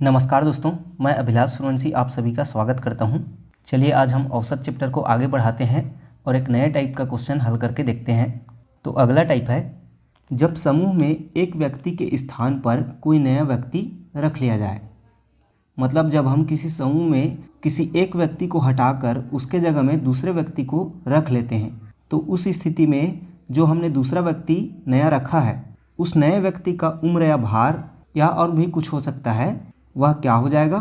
नमस्कार दोस्तों, मैं अभिलाष सूर्यवंशी आप सभी का स्वागत करता हूं। चलिए आज हम औसत चैप्टर को आगे बढ़ाते हैं और एक नए टाइप का क्वेश्चन हल करके देखते हैं। तो अगला टाइप है, जब समूह में एक व्यक्ति के स्थान पर कोई नया व्यक्ति रख लिया जाए। मतलब जब हम किसी समूह में किसी एक व्यक्ति को हटाकर उसके जगह में दूसरे व्यक्ति को रख लेते हैं, तो उस स्थिति में जो हमने दूसरा व्यक्ति नया रखा है, उस नए व्यक्ति का उम्र या भार या और भी कुछ हो सकता है, वह क्या हो जाएगा।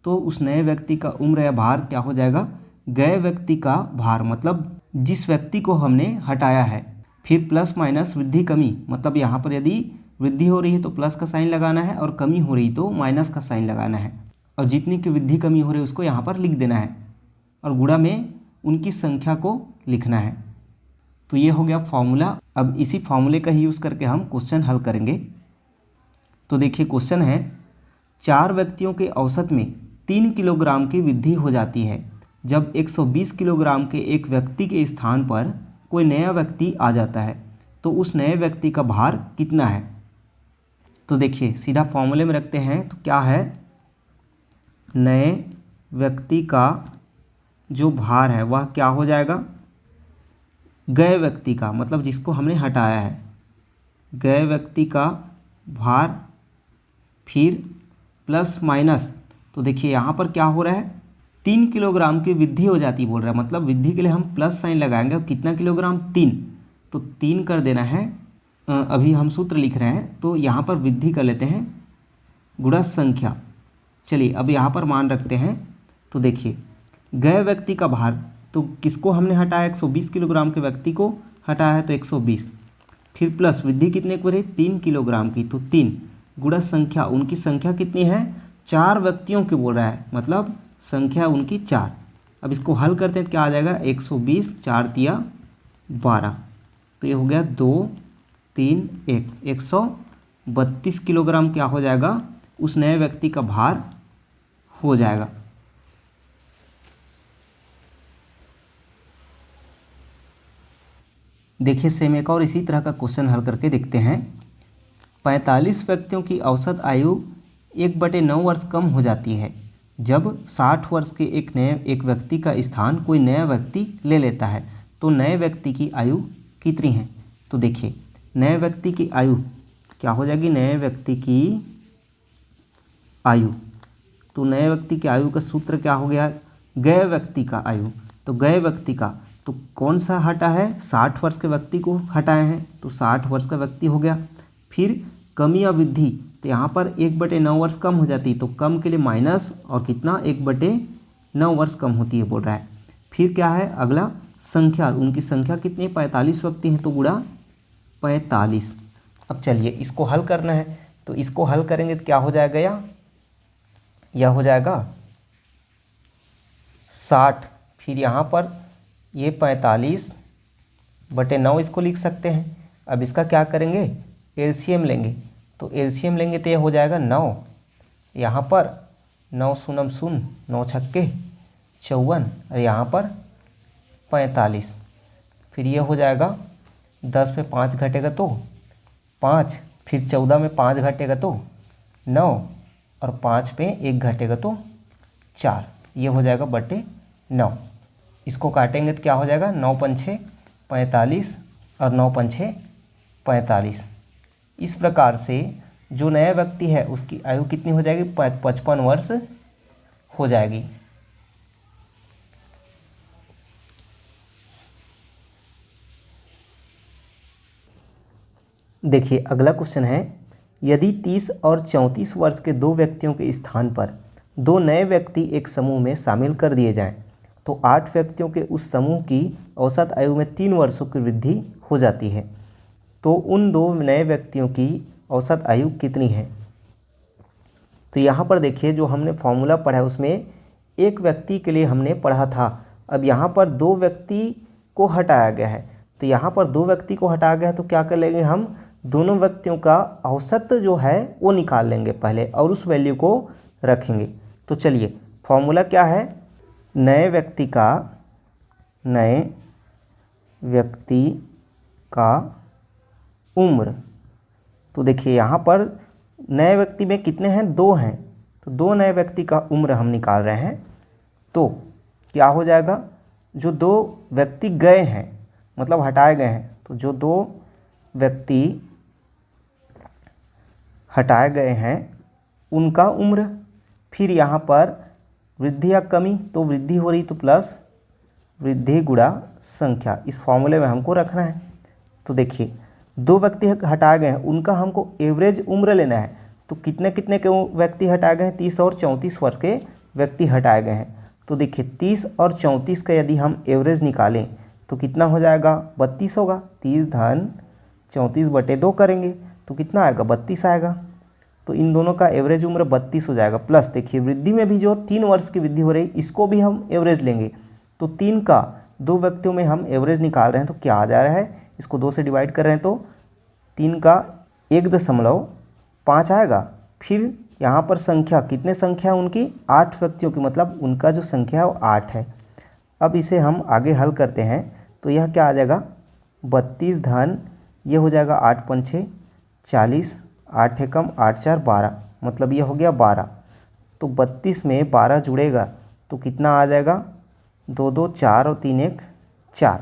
तो उस नए व्यक्ति का उम्र या भार क्या हो जाएगा, गए व्यक्ति का भार, मतलब जिस व्यक्ति को हमने हटाया है। फिर प्लस माइनस वृद्धि कमी, मतलब यहाँ पर यदि वृद्धि हो रही है तो प्लस का साइन लगाना है और कमी हो रही तो माइनस का साइन लगाना है, और जितनी की वृद्धि कमी हो रही है उसको यहाँ पर लिख देना है और गुणा में उनकी संख्या को लिखना है। तो ये हो गया फॉर्मूला। अब इसी फॉर्मूले का ही यूज़ करके हम क्वेश्चन हल करेंगे। तो देखिए क्वेश्चन है, 4 व्यक्तियों के औसत में 3 किलोग्राम की वृद्धि हो जाती है जब 120 किलोग्राम के एक व्यक्ति के स्थान पर कोई नया व्यक्ति आ जाता है, तो उस नए व्यक्ति का भार कितना है। तो देखिए सीधा फॉर्मूले में रखते हैं। तो क्या है, नए व्यक्ति का जो भार है वह क्या हो जाएगा, गए व्यक्ति का, मतलब जिसको हमने हटाया है, गए व्यक्ति का भार फिर प्लस माइनस। तो देखिए यहाँ पर क्या हो रहा है, 3 किलोग्राम की वृद्धि हो जाती बोल रहा है, मतलब वृद्धि के लिए हम प्लस साइन लगाएंगे। और कितना किलोग्राम, 3, तो 3 कर देना है। अभी हम सूत्र लिख रहे हैं तो यहाँ पर वृद्धि कर लेते हैं गुणा संख्या। चलिए अब यहाँ पर मान रखते हैं। तो देखिए गए व्यक्ति का भार, तो किसको हमने हटाया, 120 किलोग्राम के व्यक्ति को हटाया है तो 120, फिर प्लस वृद्धि कितने को रही, 3 किलोग्राम की, तो 3 गुणा संख्या, उनकी संख्या कितनी है, 4 व्यक्तियों की बोल रहा है, मतलब संख्या उनकी 4। अब इसको हल करते हैं तो क्या आ जाएगा, 120 4 तिया 12, तो ये हो गया 2 3 1, 132 किलोग्राम क्या हो जाएगा, उस नए व्यक्ति का भार हो जाएगा। देखिए सेम एक और इसी तरह का क्वेश्चन हल करके देखते हैं। 45 व्यक्तियों की औसत आयु 1/9 वर्ष कम हो जाती है जब 60 वर्ष के एक व्यक्ति का स्थान कोई नया व्यक्ति ले लेता है, तो नए व्यक्ति की आयु कितनी है। तो देखिए नए व्यक्ति की आयु क्या हो जाएगी, नए व्यक्ति की आयु, तो नए व्यक्ति की आयु का सूत्र क्या हो गया, गए व्यक्ति का आयु। तो गए व्यक्ति का तो कौन सा हटा है, 60 वर्ष के व्यक्ति को हटाए हैं, तो 60 वर्ष का व्यक्ति हो गया। फिर कमी या वृद्धि, तो यहाँ पर 1/9 वर्ष कम हो जाती है, तो कम के लिए माइनस और कितना 1/9 वर्ष कम होती है बोल रहा है। फिर क्या है अगला, संख्या, उनकी संख्या कितनी है, 45 व्यक्ति हैं तो गुणा 45। अब चलिए इसको हल करना है, तो इसको हल करेंगे तो क्या हो जाएगा, यह हो जाएगा 60, फिर यहाँ पर ये 45/9 इसको लिख सकते हैं। अब इसका क्या करेंगे, एलसीएम लेंगे, तो एलसीएम लेंगे तो ये हो जाएगा 9, यहाँ पर 9 शून्य शून्य 9 छक्के 54 और यहाँ पर 45, फिर ये हो जाएगा 10 में 5 घटेगा तो 5, फिर 14 में 5 घटेगा तो 9 और 5 पे 1 घटेगा तो 4, ये हो जाएगा बटे 9। इसको काटेंगे तो क्या हो जाएगा, 9 पंछे 45 और 9 पंछे 45। इस प्रकार से जो नया व्यक्ति है उसकी आयु कितनी हो जाएगी, 55 वर्ष हो जाएगी। देखिए अगला क्वेश्चन है, यदि 30 और 34 वर्ष के 2 व्यक्तियों के स्थान पर 2 नए व्यक्ति एक समूह में शामिल कर दिए जाएं, तो 8 व्यक्तियों के उस समूह की औसत आयु में 3 वर्षों की वृद्धि हो जाती है, तो उन 2 नए व्यक्तियों की औसत आयु कितनी है। तो यहाँ पर देखिए जो हमने फॉर्मूला पढ़ा है उसमें एक व्यक्ति के लिए हमने पढ़ा था। अब यहाँ पर 2 व्यक्ति को हटाया गया है, तो यहाँ पर 2 व्यक्ति को हटाया गया है, तो क्या कर लेंगे हम, दोनों व्यक्तियों का औसत जो है वो निकाल लेंगे पहले और उस वैल्यू को रखेंगे। तो चलिए फॉर्मूला क्या है, नए व्यक्ति का उम्र। तो देखिए यहाँ पर नए व्यक्ति में कितने हैं, 2 हैं, तो दो नए व्यक्ति का उम्र हम निकाल रहे हैं, तो क्या हो जाएगा, जो दो व्यक्ति गए हैं मतलब हटाए गए हैं, तो जो दो व्यक्ति हटाए गए हैं उनका उम्र, फिर यहाँ पर वृद्धि या कमी, तो वृद्धि हो रही तो प्लस वृद्धि गुणा संख्या, इस फॉर्मूले में हमको रखना है। तो देखिए दो व्यक्ति हटाए गए हैं, उनका हमको एवरेज उम्र लेना है। तो कितने कितने के व्यक्ति हटाए गए हैं, 30 और 34 वर्ष के व्यक्ति हटाए गए हैं। तो देखिए 30 और 34 का यदि हम एवरेज निकालें तो कितना हो जाएगा, 32 होगा। 30 धन 34/2 करेंगे तो कितना आएगा, 32 आएगा। तो इन दोनों का एवरेज उम्र 32 हो जाएगा। प्लस देखिए वृद्धि में भी जो 3 वर्ष की वृद्धि हो रही है, इसको भी हम एवरेज लेंगे। तो 3 का दो व्यक्तियों में हम एवरेज निकाल रहे हैं, तो क्या आ जा रहा है, इसको 2 से डिवाइड कर रहे हैं तो 3 का 1.5 आएगा। फिर यहाँ पर संख्या, कितने संख्या उनकी, 8 व्यक्तियों की, मतलब उनका जो संख्या है वो 8 है। अब इसे हम आगे हल करते हैं तो यह क्या आ जाएगा, 32 धन ये हो जाएगा 8 पंचे 40, 8 एकम 8 4 12, मतलब ये हो गया 12। तो 32 में 12 जुड़ेगा तो कितना आ जाएगा, 2 2 4 और 3 1 4।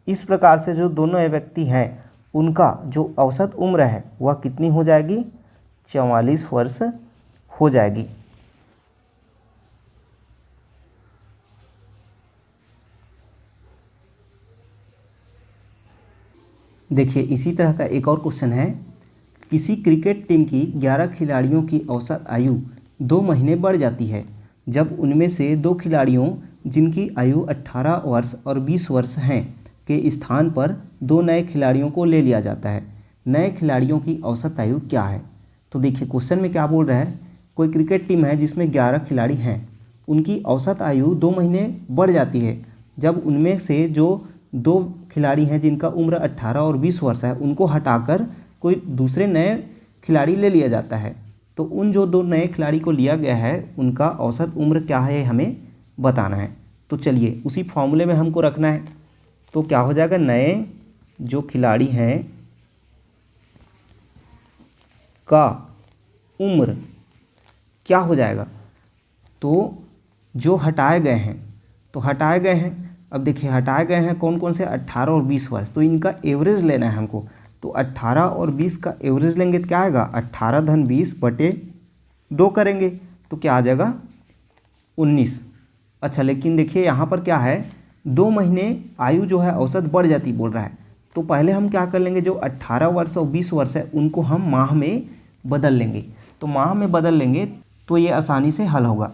इस प्रकार से जो दोनों व्यक्ति हैं उनका जो औसत उम्र है वह कितनी हो जाएगी, 44 वर्ष हो जाएगी। देखिए इसी तरह का एक और क्वेश्चन है, किसी क्रिकेट टीम की 11 खिलाड़ियों की औसत आयु 2 महीने बढ़ जाती है जब उनमें से 2 खिलाड़ियों जिनकी आयु 18 वर्ष और 20 वर्ष हैं के स्थान पर 2 नए खिलाड़ियों को ले लिया जाता है। नए खिलाड़ियों की औसत आयु क्या है। तो देखिए क्वेश्चन में क्या बोल रहा है, कोई क्रिकेट टीम है जिसमें 11 खिलाड़ी हैं, उनकी औसत आयु 2 महीने बढ़ जाती है जब उनमें से जो 2 खिलाड़ी हैं जिनका उम्र 18 और 20 वर्ष है उनको हटाकर कोई दूसरे नए खिलाड़ी ले लिया जाता है। तो उन जो 2 नए खिलाड़ी को लिया गया है उनका औसत उम्र क्या है हमें बताना है। तो चलिए उसी फॉर्मूले में हमको रखना है। तो क्या हो जाएगा, नए जो खिलाड़ी हैं का उम्र क्या हो जाएगा, तो जो हटाए गए हैं, तो हटाए गए हैं, अब देखिए हटाए गए हैं कौन कौन से, 18 और 20 वर्ष, तो इनका एवरेज लेना है हमको। तो 18 और 20 का एवरेज लेंगे तो क्या आएगा, 18 धन 20/2 करेंगे तो क्या आ जाएगा, 19। अच्छा लेकिन देखिए यहाँ पर क्या है, 2 महीने आयु जो है औसत बढ़ जाती बोल रहा है। तो पहले हम क्या कर लेंगे, जो 18 वर्ष और 20 वर्ष है उनको हम माह में बदल लेंगे। तो माह में बदल लेंगे तो ये आसानी से हल होगा।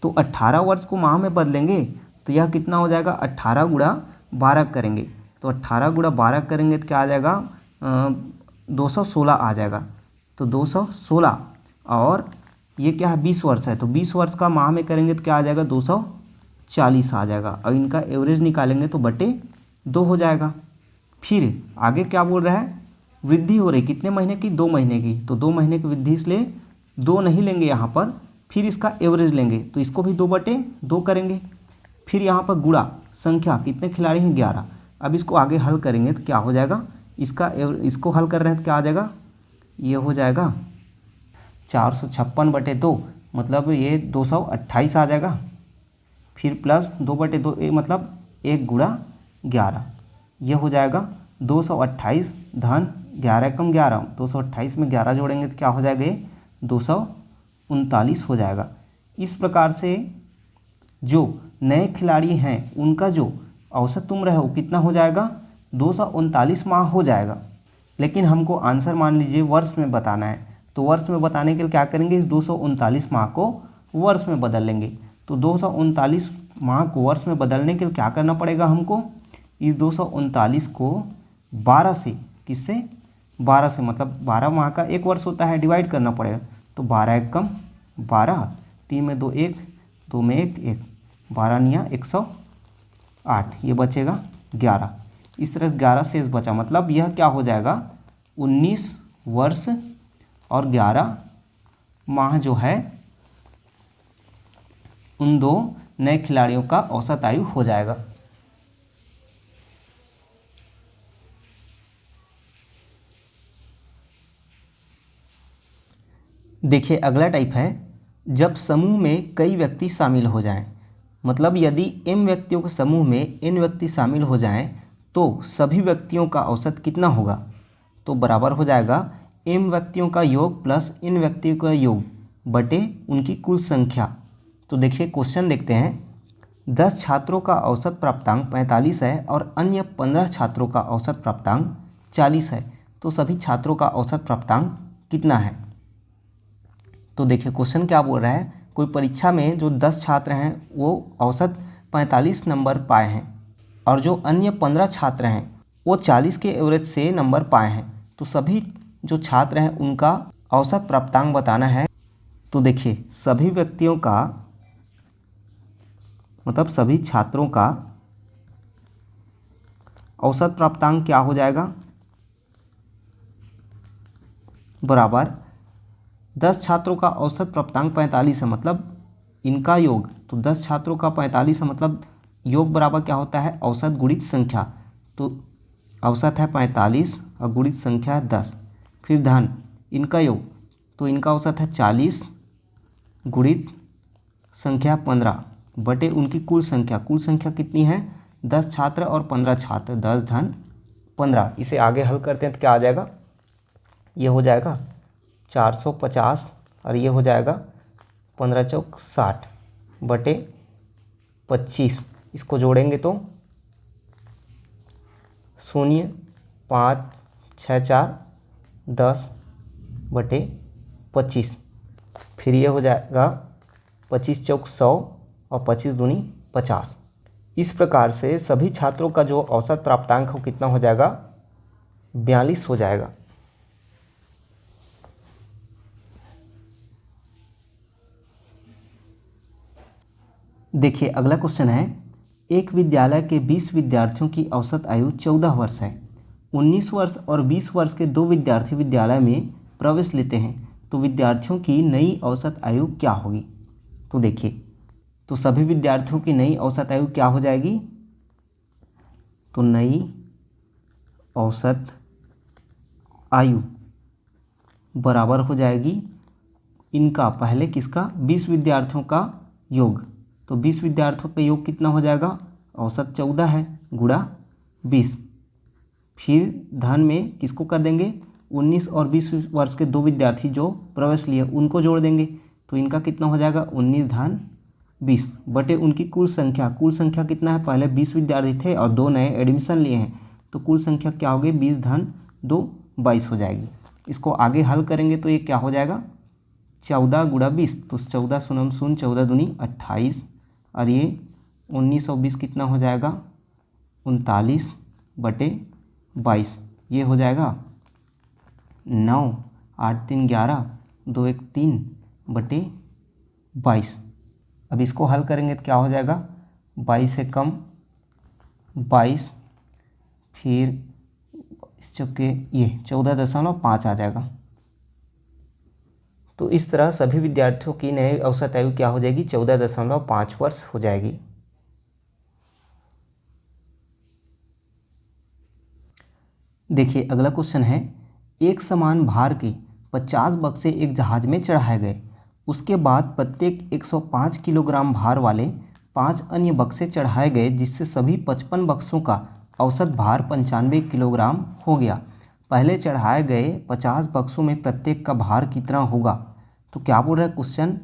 तो 18 वर्ष को माह में बदलेंगे तो यह कितना हो जाएगा, 18 गुणा 12 करेंगे। तो 18 गुणा 12 करेंगे तो क्या आ जाएगा, 216 आ जाएगा। तो 216, और ये क्या है 20 वर्ष है, तो 20 वर्ष का माह में करेंगे तो क्या आ जाएगा, 240 आ जाएगा। और इनका एवरेज निकालेंगे तो बटे 2 हो जाएगा। फिर आगे क्या बोल रहा है, वृद्धि हो रही कितने महीने की, 2 महीने की। तो 2 महीने की वृद्धि इसलिए 2 नहीं लेंगे यहाँ पर, फिर इसका एवरेज लेंगे तो इसको भी 2/2 करेंगे। फिर यहाँ पर गुणा संख्या, कितने खिलाड़ी हैं, 11। अब इसको आगे हल करेंगे तो क्या हो जाएगा, इसको हल कर रहे हैं तो क्या आ जाएगा, ये हो जाएगा 456/2, मतलब ये 228 आ जाएगा। फिर प्लस 2/2 मतलब 1 गुणा 11, ये हो जाएगा 228 धन 11 कम 11, 228 में 11 जोड़ेंगे तो क्या हो जाएगा, ये 239 हो जाएगा। इस प्रकार से जो नए खिलाड़ी हैं उनका जो औसत उम्र है वो कितना हो जाएगा, 239 माह हो जाएगा। लेकिन हमको आंसर मान लीजिए वर्ष में बताना है, तो वर्ष में बताने के लिए क्या करेंगे, इस 239 माह को वर्ष में बदल लेंगे। तो 239 माह को वर्ष में बदलने के लिए क्या करना पड़ेगा हमको, इस 239 को 12 से, किससे, 12 से, मतलब 12 माह का 1 वर्ष होता है, डिवाइड करना पड़ेगा। तो 12 एकम 12, 3 में 2 1, 2 में 1 1, 12 निया 108, ये बचेगा 11। इस तरह से 11 शेष बचा, मतलब यह क्या हो जाएगा, 19 वर्ष और 11 माह जो है उन 2 नए खिलाड़ियों का औसत आयु हो जाएगा। देखिए अगला टाइप है, जब समूह में कई व्यक्ति शामिल हो जाएं, मतलब यदि m व्यक्तियों के समूह में n व्यक्ति शामिल हो जाएं तो सभी व्यक्तियों का औसत कितना होगा? तो बराबर हो जाएगा m व्यक्तियों का योग प्लस n व्यक्तियों का योग बटे उनकी कुल संख्या। तो देखिए क्वेश्चन देखते हैं। 10 छात्रों का औसत प्राप्तांक 45 है और अन्य 15 छात्रों का औसत प्राप्तांक 40 है, तो सभी छात्रों का औसत प्राप्तांक कितना है? तो देखिए क्वेश्चन क्या बोल रहा है, कोई परीक्षा में जो 10 छात्र हैं वो औसत 45 नंबर पाए हैं और जो अन्य 15 छात्र हैं वो 40 के एवरेज से नंबर पाए हैं, तो सभी जो छात्र हैं उनका औसत प्राप्तांक बताना है। तो देखिए सभी व्यक्तियों का मतलब सभी छात्रों का औसत प्राप्तांक क्या हो जाएगा? बराबर 10 छात्रों का औसत प्राप्तांक 45 है, मतलब इनका योग, तो 10 छात्रों का 45 है, मतलब योग बराबर क्या होता है? औसत गुणित संख्या। तो औसत है 45 और गुणित संख्या है 10, फिर धन इनका योग, तो इनका औसत है 40 गुणित संख्या 15 बटे उनकी कुल संख्या। कुल संख्या कितनी है? 10 छात्र और 15 छात्र, 10 धन 15। इसे आगे हल करते हैं तो क्या आ जाएगा? ये हो जाएगा 450 और ये हो जाएगा 15 चौक 60 बटे 25। इसको जोड़ेंगे तो 0 5 6 4 10 बटे 25, फिर ये हो जाएगा 25 चौक 100 और 25 दूनी 50। इस प्रकार से सभी छात्रों का जो औसत प्राप्तांक हो कितना हो जाएगा? 42 हो जाएगा। देखिए अगला क्वेश्चन है, एक विद्यालय के 20 विद्यार्थियों की औसत आयु 14 वर्ष है। 19 वर्ष और 20 वर्ष के 2 विद्यार्थी विद्यालय में प्रवेश लेते हैं, तो विद्यार्थियों की नई औसत आयु क्या होगी? तो देखिए, तो सभी विद्यार्थियों की नई औसत आयु क्या हो जाएगी? तो नई औसत आयु बराबर हो जाएगी इनका पहले किसका? 20 विद्यार्थियों का योग। तो 20 विद्यार्थियों का योग कितना हो जाएगा? औसत 14 है गुणा 20, फिर धन में किसको कर देंगे? 19 और 20 वर्ष के 2 विद्यार्थी जो प्रवेश लिए उनको जोड़ देंगे, तो इनका कितना हो जाएगा? 19 धन 20 बटे उनकी कुल संख्या। कुल संख्या कितना है? पहले 20 विद्यार्थी थे और 2 नए एडमिशन लिए हैं, तो कुल संख्या क्या होगी? 20 धन 2 22 हो जाएगी। इसको आगे हल करेंगे तो ये क्या हो जाएगा? 14 गुणा 20, तो 14 शून्य शून्य 14 दूनी 28 और ये 19 और 20 कितना हो जाएगा? 39 बटे 22। ये हो जाएगा 9 8 3 11 2 1 3 बटे 22। अब इसको हल करेंगे तो क्या हो जाएगा? 22 से कम 22, फिर इस चौके ये 14.5 आ जाएगा। तो इस तरह सभी विद्यार्थियों की नई औसत आयु क्या हो जाएगी? 14.5 वर्ष हो जाएगी। देखिए अगला क्वेश्चन है, एक समान भार के 50 बक्से एक जहाज में चढ़ाए गए। उसके बाद प्रत्येक 105 किलोग्राम भार वाले 5 अन्य बक्से चढ़ाए गए, जिससे सभी 55 बक्सों का औसत भार 95 किलोग्राम हो गया। पहले चढ़ाए गए 50 बक्सों में प्रत्येक का भार कितना होगा? तो क्या बोल रहा है क्वेश्चन?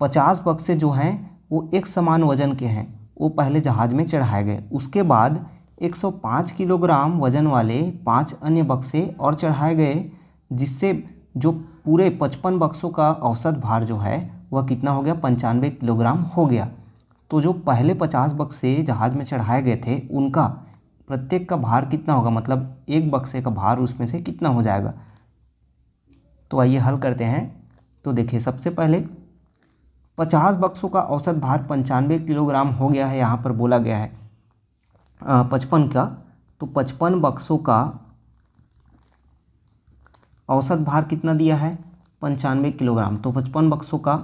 50 बक्से जो हैं वो एक समान वजन के हैं, वो पहले जहाज में चढ़ाए गए। उसके बाद 105 किलोग्राम वजन वाले 5 अन्य बक्से और चढ़ाए गए, जिससे जो पूरे 55 बक्सों का औसत भार जो है वह कितना हो गया? 95 किलोग्राम हो गया। तो जो पहले 50 बक्से जहाज में चढ़ाए गए थे उनका प्रत्येक का भार कितना होगा? मतलब एक बक्से का भार उसमें से कितना हो जाएगा? तो आइए हल करते हैं। तो देखिए सबसे पहले 50 बक्सों का औसत भार 95 किलोग्राम हो गया है, यहाँ पर बोला गया है 55 का, तो 55 बक्सों का औसत भार कितना दिया है? 95 किलोग्राम। तो 55 बक्सों का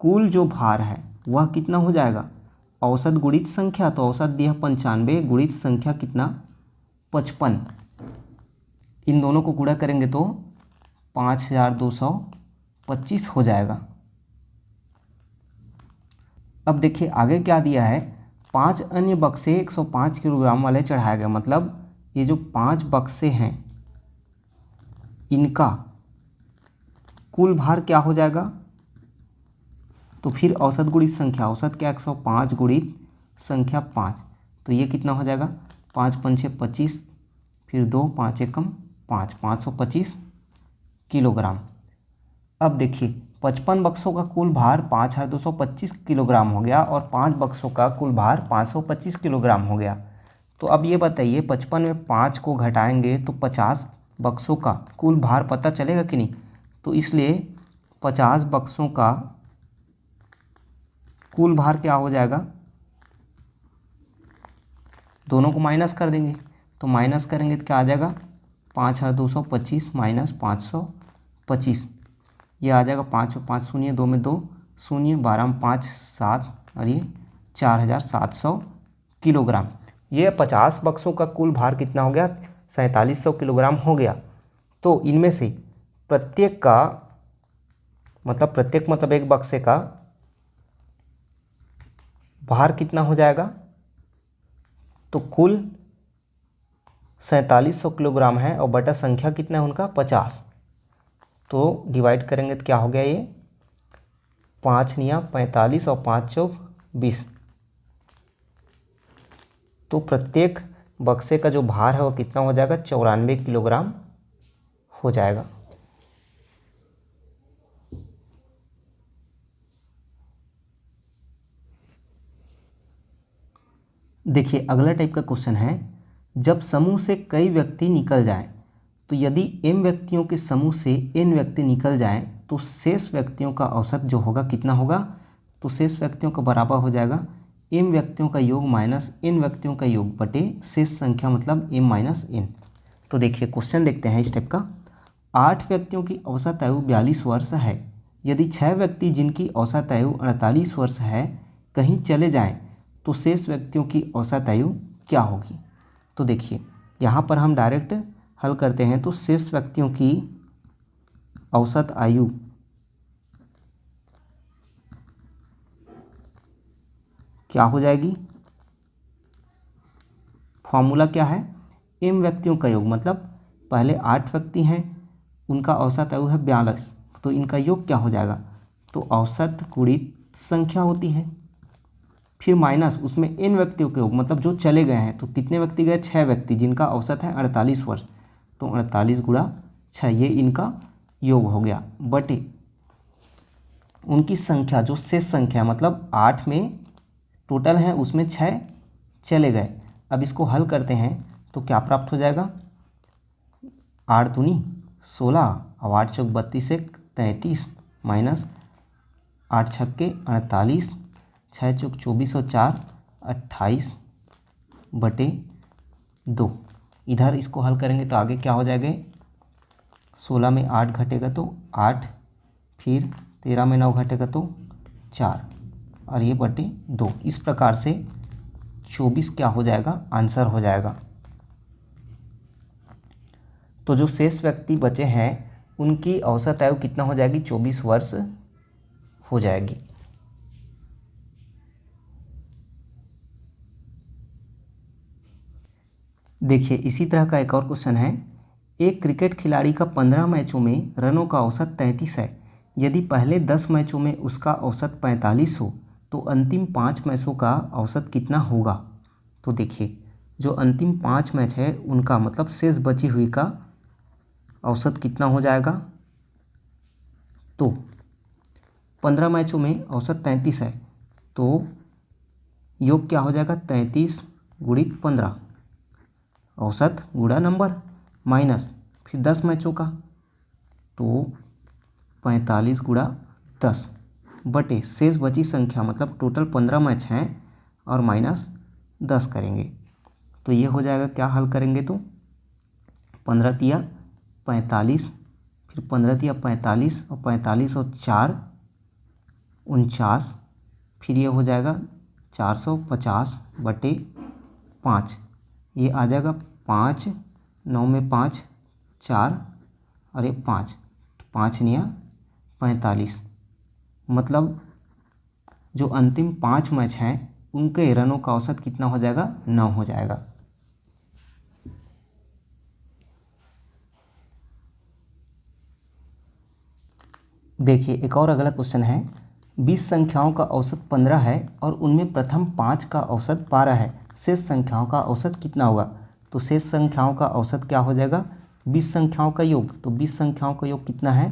कुल जो भार है वह कितना हो जाएगा? औसत गुणित संख्या, तो औसत दिया 95 गुणित संख्या कितना? 55। इन दोनों को गुणा करेंगे तो 5225 हो जाएगा। अब देखिए आगे क्या दिया है, 5 अन्य बक्से 105 किलोग्राम वाले चढ़ाया गया, मतलब ये जो 5 बक्से हैं इनका कुल भार क्या हो जाएगा, तो फिर औसत गुणित संख्या, औसत क्या 105 गुणित संख्या 5, तो ये कितना हो जाएगा 5 पंचे 25, फिर 2 5 एकम 5, 525 किलोग्राम। अब देखिए 55 बक्सों का कुल भार 5225 किलोग्राम हो गया और 5 बक्सों का कुल भार 525 किलोग्राम हो गया। तो अब ये बताइए 55 में 5 को घटाएंगे तो 50 बक्सों का कुल भार पता चलेगा कि नहीं, तो इसलिए 50 बक्सों का कुल भार क्या हो जाएगा, दोनों को माइनस कर देंगे, तो माइनस करेंगे तो क्या आ जाएगा 5225 माइनस 525, ये आ जाएगा 5 में 5 शून्य, 2 में 2 शून्य, 12 में 5 7 और ये 4700 किलोग्राम। ये 50 बक्सों का कुल भार कितना हो गया 4700 किलोग्राम हो गया। तो इनमें से प्रत्येक का मतलब एक बक्से का भार कितना हो जाएगा, तो कुल 4700 किलोग्राम है और बटा संख्या कितना है उनका 50, तो डिवाइड करेंगे तो क्या हो गया, ये 5 निया 45 और 5 चौक 20, तो प्रत्येक बक्से का जो भार है वो कितना हो जाएगा 94 किलोग्राम हो जाएगा। देखिए अगला टाइप का क्वेश्चन है, जब समूह से कई व्यक्ति निकल जाएं, तो यदि m व्यक्तियों के समूह से n व्यक्ति निकल जाएं तो शेष व्यक्तियों का औसत जो होगा कितना होगा, तो शेष व्यक्तियों का बराबर हो जाएगा m व्यक्तियों का योग माइनस n व्यक्तियों का योग बटे शेष संख्या मतलब m माइनस n। तो देखिए क्वेश्चन देखते हैं इस टाइप का, 8 व्यक्तियों की औसत आयु 42 वर्ष है, यदि 6 व्यक्ति जिनकी औसत आयु 48 वर्ष है कहीं चले जाएं तो शेष व्यक्तियों की औसत आयु क्या होगी। तो देखिए यहाँ पर हम डायरेक्ट हल करते हैं, तो शेष व्यक्तियों की औसत आयु क्या हो जाएगी, फॉर्मूला क्या है, m व्यक्तियों का योग, मतलब पहले 8 व्यक्ति हैं उनका औसत आयु है 42, तो इनका योग क्या हो जाएगा, तो औसत गुणित संख्या होती है, फिर माइनस उसमें n व्यक्तियों के योग, मतलब जो चले गए हैं, तो कितने व्यक्ति गए 6 व्यक्ति जिनका औसत है 48 वर्ष, तो 48 गुणा 6 ये इनका योग हो गया बटे उनकी संख्या जो शेष संख्या मतलब 8 में टोटल है उसमें 6 चले गए। अब इसको हल करते हैं तो क्या प्राप्त हो जाएगा, 8 दूनी 16 और 8 चौक 32 से 33 माइनस 8 छक्के 48, 6 चौक 24 और 4 28 बटे 2। इधर इसको हल करेंगे तो आगे क्या हो जाएगा, 16 में 8 घटेगा तो 8, फिर 13 में 9 घटेगा तो 4 और ये बटे 2। इस प्रकार से 24 क्या हो जाएगा, आंसर हो जाएगा। तो जो शेष व्यक्ति बचे हैं उनकी औसत आयु कितना हो जाएगी, 24 वर्ष हो जाएगी। देखिए इसी तरह का एक और क्वेश्चन है, एक क्रिकेट खिलाड़ी का 15 मैचों में रनों का औसत 33 है, यदि पहले 10 मैचों में उसका औसत 45 हो तो अंतिम 5 मैचों का औसत कितना होगा। तो देखिए जो अंतिम 5 मैच है उनका मतलब शेष बची हुई का औसत कितना हो जाएगा, तो 15 मैचों में औसत 33 है तो योग क्या हो जाएगा 33 गुणित 15, औसत गुणा नंबर माइनस फिर 10 मैचों का तो 45 गुणा 10 बटे शेष बची संख्या मतलब टोटल 15 मैच हैं और माइनस 10 करेंगे तो ये हो जाएगा, क्या हल करेंगे तो 15 तिया 45, फिर 15 तिया 45 और 45 और 4 49, फिर ये हो जाएगा 450 बटे 5, ये आ जाएगा 5, 9 में 5 4 और ये 5, 5 निया 45, मतलब जो अंतिम 5 मैच हैं उनके रनों का औसत कितना हो जाएगा, 9 हो जाएगा। देखिए एक और अगला क्वेश्चन है, 20 संख्याओं का औसत 15 है और उनमें प्रथम 5 का औसत 12 है, शेष संख्याओं का औसत कितना होगा। तो शेष संख्याओं का औसत क्या हो जाएगा, 20 संख्याओं का योग। तो 20 संख्याओं का योग कितना है,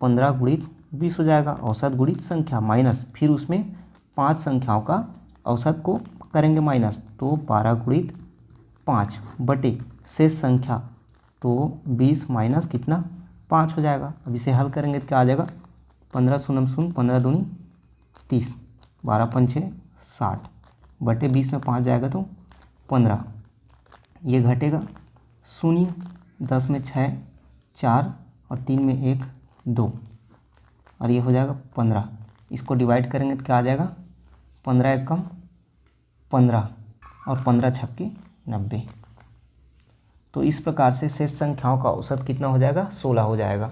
15 गुणित 20 हो जाएगा, औसत गुणित संख्या माइनस, फिर उसमें 5 संख्याओं का औसत को करेंगे माइनस, तो 12 गुणित 5 बटे शेष संख्या, तो 20 माइनस कितना 5 हो जाएगा। अब इसे हल करेंगे तो क्या आ जाएगा, 15 शून्य शून्य 15 दूनी 30, 12 पंचे 60 बटे 20 में 5 जाएगा तो 15, ये घटेगा शून्य, 10 में 6 4 और 3 में 1 2 और ये हो जाएगा 15। इसको डिवाइड करेंगे तो क्या आ जाएगा, 15 एकम 15 और 15 छक्के 90। तो इस प्रकार से शेष संख्याओं का औसत कितना हो जाएगा, 16 हो जाएगा।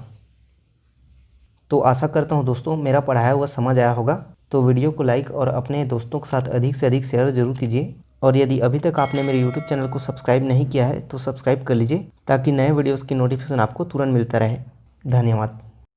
तो आशा करता हूँ दोस्तों मेरा पढ़ाया हुआ समझ आया होगा। तो वीडियो को लाइक और अपने दोस्तों के साथ अधिक से अधिक शेयर जरूर कीजिए, और यदि अभी तक आपने मेरे यूट्यूब चैनल को सब्सक्राइब नहीं किया है तो सब्सक्राइब कर लीजिए, ताकि नए वीडियोज़ की नोटिफिकेशन आपको तुरंत मिलता रहे। धन्यवाद।